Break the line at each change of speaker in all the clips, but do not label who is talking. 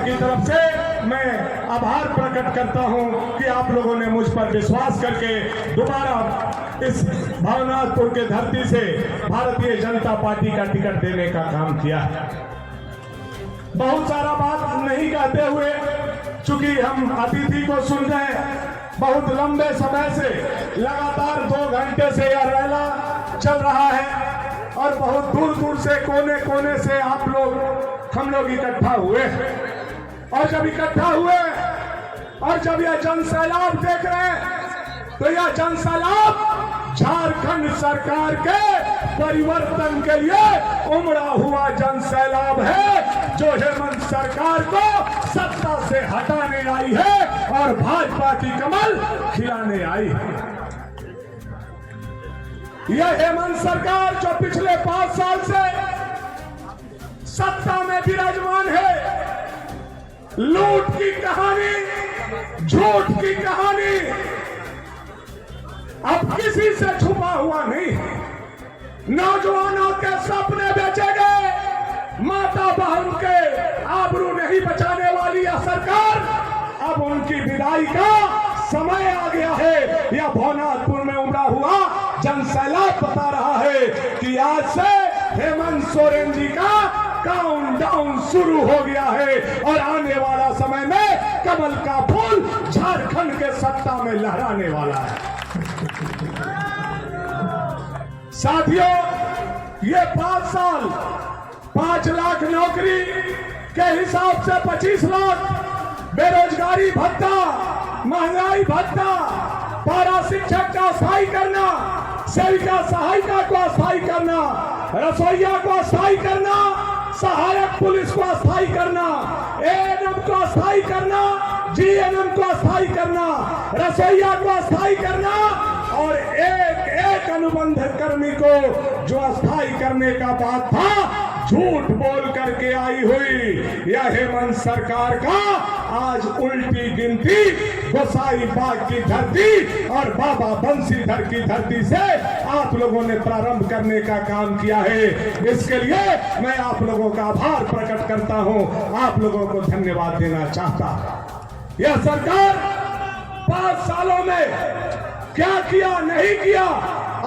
की तरफ से मैं आभार प्रकट करता हूं कि आप लोगों ने मुझ पर विश्वास करके दोबारा इस भवनाथपुर के धरती से भारतीय जनता पार्टी का टिकट देने का काम किया है। बहुत सारा बात नहीं कहते हुए, चूंकि हम अतिथि को सुन रहे हैं, बहुत लंबे समय से लगातार 2 घंटे से यह रैला चल रहा है और बहुत दूर दूर से कोने कोने से हम लोग इकट्ठा हुए और जब इकट्ठा हुए और जब यह जनसैलाब देख रहे हैं तो यह जनसैलाब झारखंड सरकार के परिवर्तन के लिए उमड़ा हुआ जनसैलाब है, जो हेमंत सरकार को सत्ता से हटाने आई है और भाजपा की कमल खिलाने आई है। यह हेमंत सरकार जो पिछले 5 साल से सत्ता में विराजमान है, लूट की कहानी, झूठ की कहानी अब किसी से छुपा हुआ नहीं है। नौजवानों के सपने बेचे गए, माता बहन के आबरू नहीं बचाने वाली यह सरकार, अब उनकी विदाई का समय आ गया है। यह भवनाथपुर में उमड़ा हुआ जनसैलाब बता रहा है कि आज से हेमंत सोरेन जी का काउंटडाउन शुरू हो गया है और आने वाला समय में कमल का फूल झारखंड के सत्ता में लहराने वाला है। साथियों, ये 5 साल 5 लाख नौकरी के हिसाब से 25 लाख, बेरोजगारी भत्ता, महंगाई भत्ता, पारा शिक्षक का अस्थायी करना, सेविका सहायिका को अस्थायी करना, रसोइया को अस्थायी करना, सहायक पुलिस को अस्थायी करना, एएनएम को अस्थायी करना, जीएनएम को अस्थायी करना, रसोइया को अस्थायी करना और एक अनुबंध कर्मी को जो अस्थायी करने का बात था झूठ बोल करके आई हुई यह हेमंत सरकार का आज उल्टी गिनती गोसाई बाग की धरती और बाबा बंसीधर की धरती से आप लोगों ने प्रारंभ करने का काम किया है। इसके लिए मैं आप लोगों का आभार प्रकट करता हूं, आप लोगों को धन्यवाद देना चाहता हूं। यह सरकार 5 सालों में क्या किया नहीं किया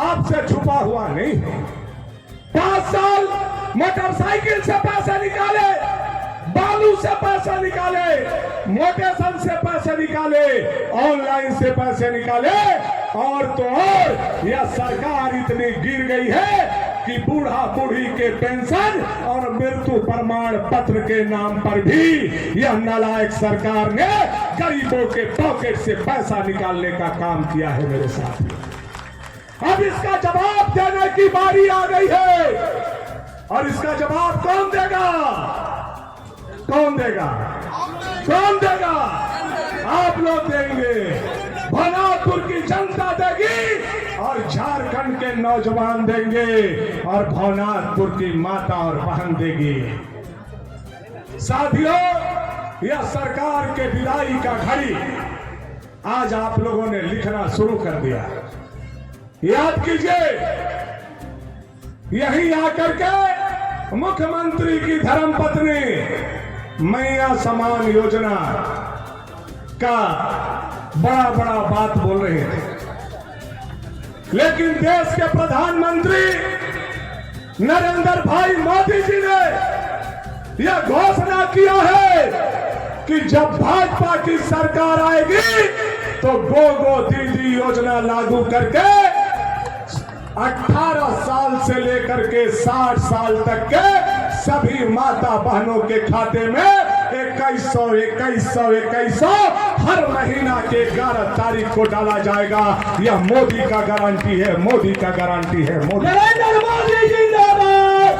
आपसे छुपा हुआ नहीं है। 5 साल मोटरसाइकिल से पैसे निकाले, बालू से पैसे निकाले, मोटेशन से पैसे निकाले, ऑनलाइन से पैसे निकाले और तो और यह सरकार इतनी गिर गई है कि बूढ़ा बूढ़ी के पेंशन और मृत्यु प्रमाण पत्र के नाम पर भी यह नालायक सरकार ने गरीबों के पॉकेट से पैसा निकालने का काम किया है। मेरे साथ अब इसका जवाब देने की बारी आ गई है और इसका जवाब कौन देगा? कौन देगा? कौन देगा? आप लोग देंगे, भवनाथपुर की जनता देगी और झारखंड के नौजवान देंगे और भवनाथपुर की माता और बहन देगी। साथियों, यह सरकार के विदाई का घड़ी आज आप लोगों ने लिखना शुरू कर दिया। याद कीजिए, यही आकर के मुख्यमंत्री की धर्मपत्नी मैया समान योजना का बड़ा बड़ा बात बोल रहे थे, लेकिन देश के प्रधानमंत्री नरेंद्र भाई मोदी जी ने यह घोषणा किया है कि जब भाजपा की सरकार आएगी तो गो दीदी योजना लागू करके 18 साल से लेकर के 60 साल तक के सभी माता बहनों के खाते में 2100 हर महीना के 11 तारीख को डाला जाएगा। यह मोदी का गारंटी है, मोदी का गारंटी है। नरेंद्र मोदी जिंदाबाद।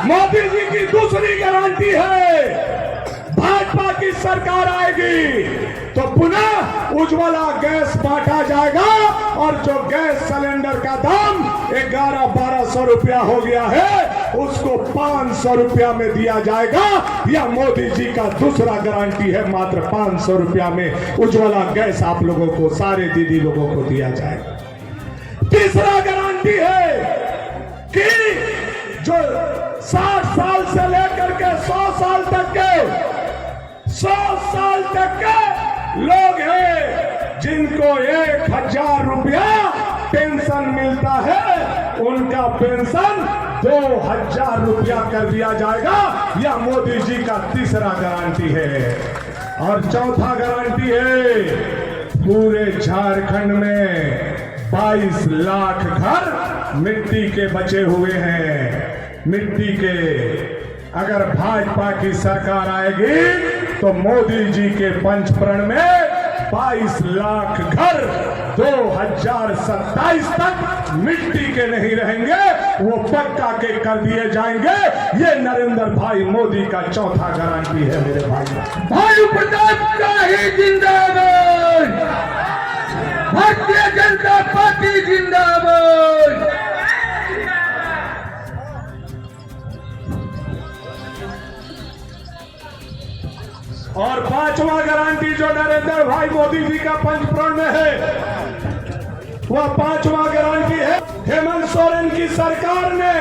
मोदी जी की दूसरी गारंटी है, भाजपा की सरकार आएगी तो पुनः उज्ज्वला गैस बांटा जाएगा और जो गैस सिलेंडर का दाम 1100-1200 रुपया हो गया है उसको 500 रुपया में दिया जाएगा। यह मोदी जी का दूसरा गारंटी है, मात्र 500 रुपया में उज्ज्वला गैस आप लोगों को, सारे दीदी लोगों को दिया जाएगा। तीसरा गारंटी है कि जो 60 साल से लेकर के 100 साल तक के 100 साल तक के लोग हैं जिनको 1000 रुपया पेंशन मिलता है, उनका पेंशन 2000 रुपया कर दिया जाएगा। यह मोदी जी का तीसरा गारंटी है। और चौथा गारंटी है, पूरे झारखंड में 22 लाख घर मिट्टी के बचे हुए हैं। मिट्टी के अगर भाजपा की सरकार आएगी तो मोदी जी के पंचप्रण में 22 लाख घर 2027 तक मिट्टी के नहीं रहेंगे, वो पक्का के कर दिए जाएंगे। ये नरेंद्र भाई मोदी का चौथा गारंटी है मेरे भाई।
भानु प्रताप शाही जिंदाबाद, भारतीय जनता पार्टी जिंदाबाद।
और पांचवा गारंटी जो नरेंद्र भाई मोदी जी का पंचप्रण में है, वह पांचवा गारंटी है, हेमंत सोरेन की सरकार ने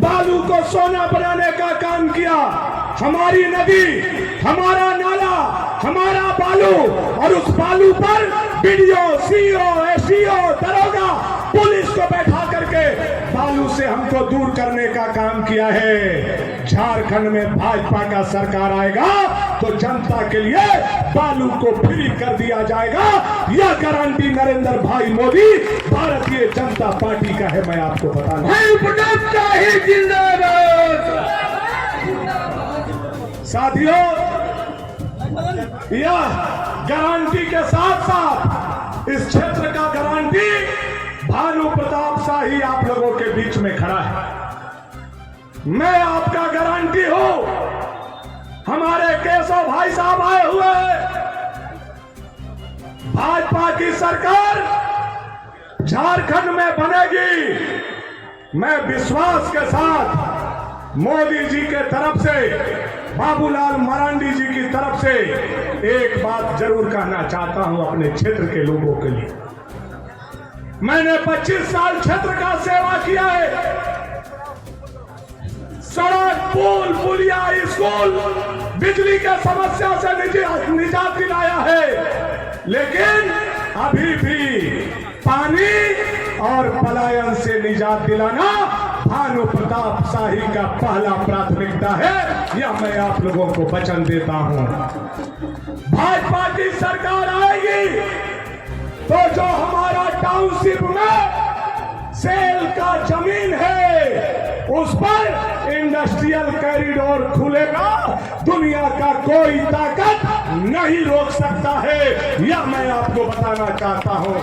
बालू को सोना बनाने का काम किया। हमारी नदी, हमारा नाला, हमारा बालू, और उस बालू पर बीडीओ, सीओ, एसडीओ, दरोगा, पुलिस को बैठा करके बालू से हमको दूर करने का काम किया है। झारखंड में भाजपा का सरकार आएगा तो जनता के लिए बालू को फ्री कर दिया जाएगा। यह गारंटी नरेंद्र भाई मोदी भारतीय जनता पार्टी का है, मैं आपको बता दूं। साथियों, यह गारंटी के साथ साथ इस क्षेत्र का गारंटी भानु प्रताप शाही आप लोगों के बीच में खड़ा है। मैं आपका गारंटी हूं। हमारे केशव भाई साहब आए हुए हैं। भाजपा की सरकार झारखंड में बनेगी। मैं विश्वास के साथ मोदी जी के तरफ से, बाबूलाल मरांडी जी की तरफ से एक बात जरूर कहना चाहता हूं अपने क्षेत्र के लोगों के लिए। मैंने 25 साल क्षेत्र का सेवा किया है। सड़क, पुल, पुलिया, स्कूल, बिजली के समस्या से निजात दिलाया है। लेकिन अभी भी पानी और पलायन से निजात दिलाना भानु प्रताप शाही का पहला प्राथमिकता है। यह मैं आप लोगों को वचन देता हूं। भाजपा की सरकार आएगी तो जो हमारा टाउनशिप में सेल का जमीन है उस पर इंडस्ट्रियल कॉरिडोर खुलेगा। दुनिया का कोई ताकत नहीं रोक सकता है, यह मैं आपको बताना चाहता हूं।